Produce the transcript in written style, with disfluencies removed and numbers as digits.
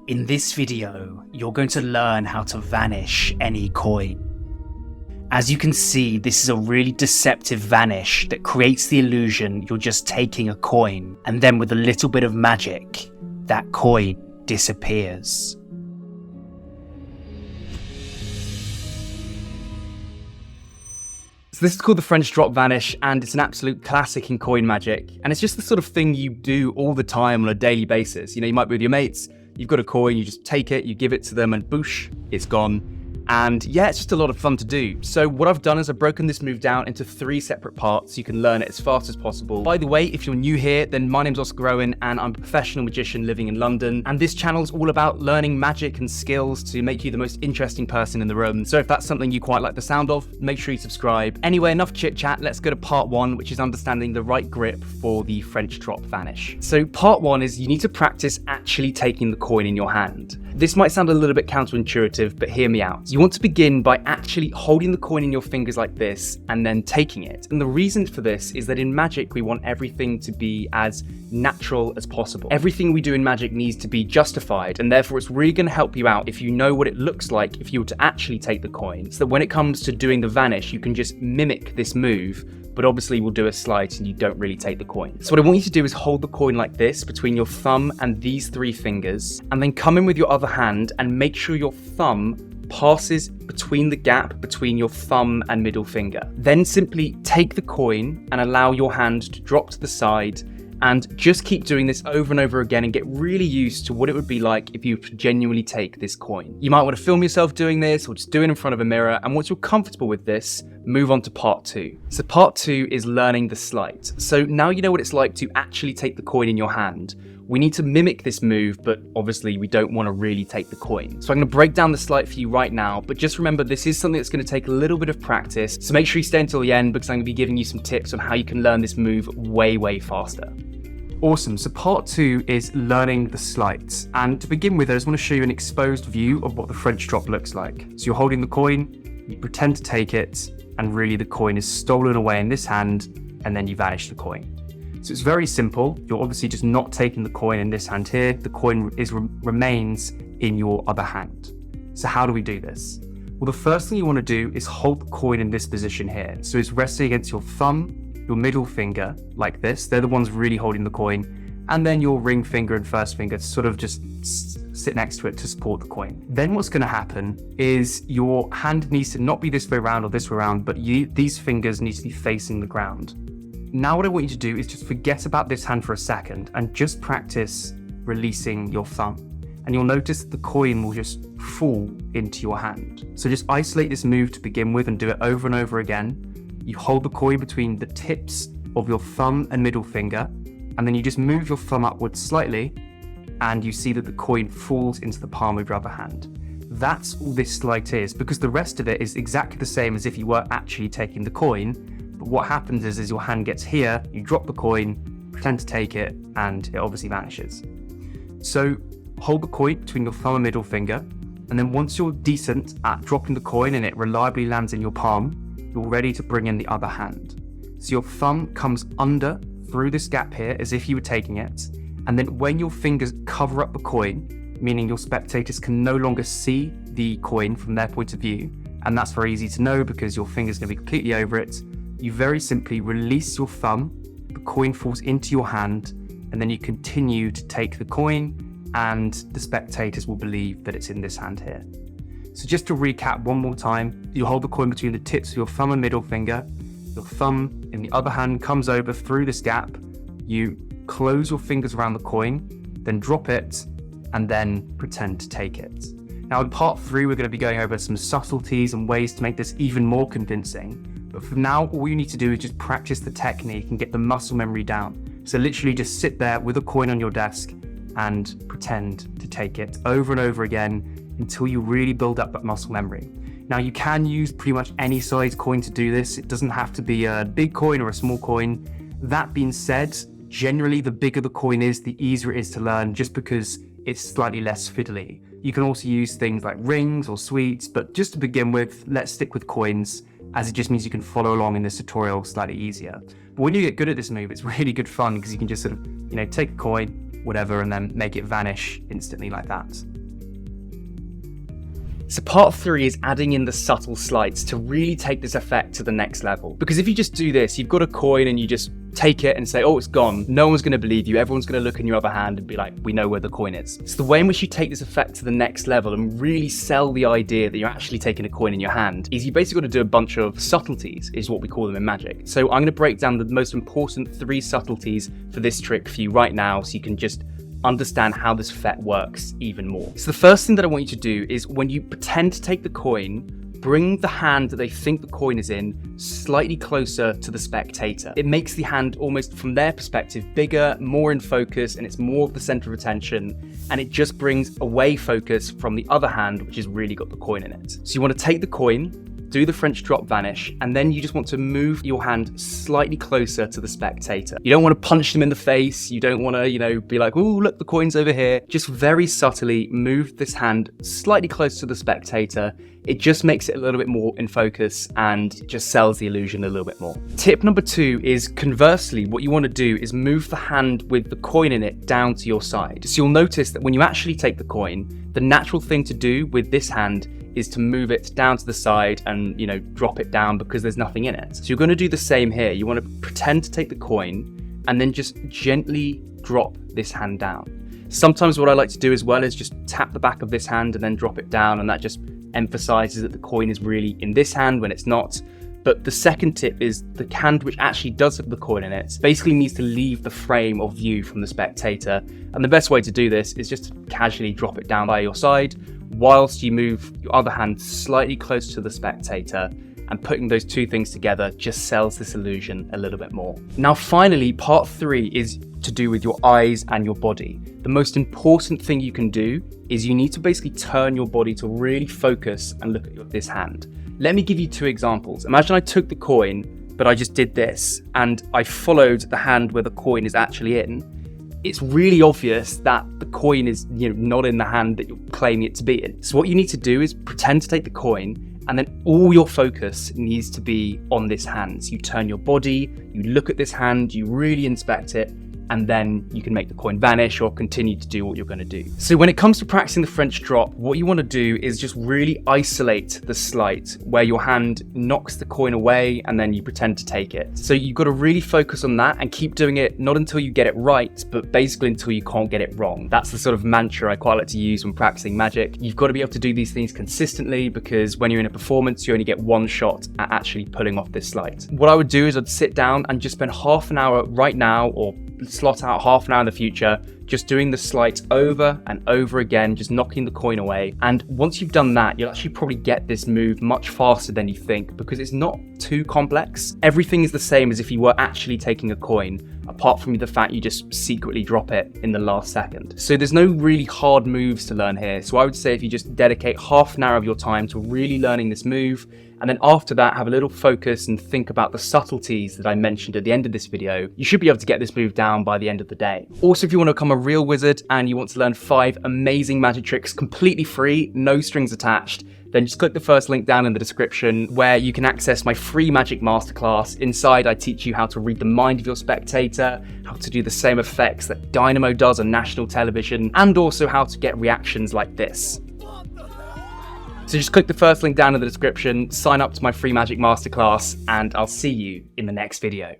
In this video, you're going to learn how to vanish any coin. As you can see, this is a really deceptive vanish that creates the illusion you're just taking a coin, and then with a little bit of magic, that coin disappears. So this is called the French drop vanish, and it's an absolute classic in coin magic. And it's just the sort of thing you do all the time on a daily basis. You know, you might be with your mates, you've got a coin, you just take it, you give it to them, and boosh, it's gone. And yeah, it's just a lot of fun to do. So what I've done is I've broken this move down into 3 separate parts so you can learn it as fast as possible. By the way, if you're new here, then my name's Oscar Owen and I'm a professional magician living in London. And this channel is all about learning magic and skills to make you the most interesting person in the room. So if that's something you quite like the sound of, make sure you subscribe. Anyway, enough chit chat, let's go to part 1, which is understanding the right grip for the French drop vanish. So part 1 is you need to practice actually taking the coin in your hand. This might sound a little bit counterintuitive, but hear me out. You want to begin by actually holding the coin in your fingers like this and then taking it. And the reason for this is that in magic, we want everything to be as natural as possible. Everything we do in magic needs to be justified, and therefore it's really going to help you out if you know what it looks like if you were to actually take the coin, so that when it comes to doing the vanish, you can just mimic this move, but obviously we'll do a sleight and you don't really take the coin. So what I want you to do is hold the coin like this between your thumb and these 3 fingers, and then come in with your other hand and make sure your thumb passes between the gap between your thumb and middle finger. Then simply take the coin and allow your hand to drop to the side, and just keep doing this over and over again and get really used to what it would be like if you genuinely take this coin. You might want to film yourself doing this or just do it in front of a mirror, and once you're comfortable with this, move on to part 2. So part 2 is learning the sleight. So now you know what it's like to actually take the coin in your hand. We need to mimic this move, but obviously we don't want to really take the coin. So I'm going to break down the sleight for you right now, but just remember this is something that's going to take a little bit of practice, so make sure you stay until the end because I'm going to be giving you some tips on how you can learn this move way faster. Awesome, so part 2 is learning the sleight. And to begin with, I just want to show you an exposed view of what the French drop looks like. So you're holding the coin, you pretend to take it, and really the coin is stolen away in this hand, and then you vanish the coin. So it's very simple. You're obviously just not taking the coin in this hand here. The coin remains in your other hand. So how do we do this? Well, the first thing you want to do is hold the coin in this position here. So it's resting against your thumb, your middle finger, like this. They're the ones really holding the coin. And then your ring finger and first finger sort of just sit next to it to support the coin. Then what's going to happen is your hand needs to not be this way around or this way around, but these fingers need to be facing the ground. Now what I want you to do is just forget about this hand for a second and just practice releasing your thumb. And you'll notice that the coin will just fall into your hand. So just isolate this move to begin with and do it over and over again. You hold the coin between the tips of your thumb and middle finger, and then you just move your thumb upwards slightly, and you see that the coin falls into the palm of your other hand. That's all this sleight is, because the rest of it is exactly the same as if you were actually taking the coin. But what happens is your hand gets here, you drop the coin, pretend to take it, and it obviously vanishes. So hold the coin between your thumb and middle finger, and then once you're decent at dropping the coin and it reliably lands in your palm, you're ready to bring in the other hand. So your thumb comes under through this gap here as if you were taking it, and then when your fingers cover up the coin, meaning your spectators can no longer see the coin from their point of view, and that's very easy to know because your finger's going to be completely over it, you very simply release your thumb, the coin falls into your hand, and then you continue to take the coin, and the spectators will believe that it's in this hand here. So just to recap one more time, you hold the coin between the tips of your thumb and middle finger, your thumb in the other hand comes over through this gap, you close your fingers around the coin, then drop it, and then pretend to take it. Now in part 3, we're going to be going over some subtleties and ways to make this even more convincing. But for now, all you need to do is just practice the technique and get the muscle memory down. So literally just sit there with a coin on your desk and pretend to take it over and over again until you really build up that muscle memory. Now you can use pretty much any size coin to do this. It doesn't have to be a big coin or a small coin. That being said, generally the bigger the coin is, the easier it is to learn just because it's slightly less fiddly. You can also use things like rings or sweets, but just to begin with, let's stick with coins, as it just means you can follow along in this tutorial slightly easier. But when you get good at this move, it's really good fun because you can just sort of, take a coin, whatever, and then make it vanish instantly like that. So part 3 is adding in the subtle sleights to really take this effect to the next level. Because if you just do this, you've got a coin and you just take it and say, oh, it's gone. No one's going to believe you. Everyone's going to look in your other hand and be like, we know where the coin is. So the way in which you take this effect to the next level and really sell the idea that you're actually taking a coin in your hand is you basically got to do a bunch of subtleties, is what we call them in magic. So I'm going to break down the most important 3 subtleties for this trick for you right now so you can just understand how this effect works even more. So the first thing that I want you to do is when you pretend to take the coin, bring the hand that they think the coin is in slightly closer to the spectator. It makes the hand almost, from their perspective, bigger, more in focus, and it's more of the center of attention, and it just brings away focus from the other hand, which has really got the coin in it. So you want to take the coin, do the French drop vanish, and then you just want to move your hand slightly closer to the spectator. You don't want to punch them in the face. You don't want to, be like, oh, look, the coin's over here. Just very subtly move this hand slightly closer to the spectator. It just makes it a little bit more in focus and just sells the illusion a little bit more. Tip number 2 is conversely, what you want to do is move the hand with the coin in it down to your side. So you'll notice that when you actually take the coin, the natural thing to do with this hand is to move it down to the side and, drop it down because there's nothing in it. So you're going to do the same here. You want to pretend to take the coin and then just gently drop this hand down. Sometimes what I like to do as well is just tap the back of this hand and then drop it down, and that just emphasizes that the coin is really in this hand when it's not. But the second tip is the hand which actually does have the coin in it basically needs to leave the frame of view from the spectator. And the best way to do this is just to casually drop it down by your side whilst you move your other hand slightly closer to the spectator, and putting those 2 things together just sells this illusion a little bit more. Now finally, part 3 is to do with your eyes and your body. The most important thing you can do is you need to basically turn your body to really focus and look at this hand. Let me give you 2 examples. Imagine I took the coin, but I just did this, and I followed the hand where the coin is actually in. It's really obvious that the coin is not in the hand that you're claiming it to be in. So what you need to do is pretend to take the coin, and then all your focus needs to be on this hand. So you turn your body, you look at this hand, you really inspect it, and then you can make the coin vanish or continue to do what you're going to do. So when it comes to practicing the French drop, what you want to do is just really isolate the sleight where your hand knocks the coin away and then you pretend to take it. So you've got to really focus on that and keep doing it, not until you get it right, but basically until you can't get it wrong. That's the sort of mantra I quite like to use when practicing magic. You've got to be able to do these things consistently, because when you're in a performance, you only get one shot at actually pulling off this sleight. What I would do is I'd sit down and just spend half an hour right now, or slot out half an hour in the future, just doing the sleight over and over again, just knocking the coin away. And once you've done that, you'll actually probably get this move much faster than you think, because it's not too complex. Everything is the same as if you were actually taking a coin, apart from the fact you just secretly drop it in the last second. So there's no really hard moves to learn here. So I would say if you just dedicate half an hour of your time to really learning this move, and then after that have a little focus and think about the subtleties that I mentioned at the end of this video, you should be able to get this move down by the end of the day. Also, if you want to become a real wizard and you want to learn 5 amazing magic tricks completely free, no strings attached, then just click the first link down in the description where you can access my free magic masterclass. Inside, I teach you how to read the mind of your spectator, how to do the same effects that Dynamo does on national television, and also how to get reactions like this. So just click the first link down in the description, sign up to my free magic masterclass, and I'll see you in the next video.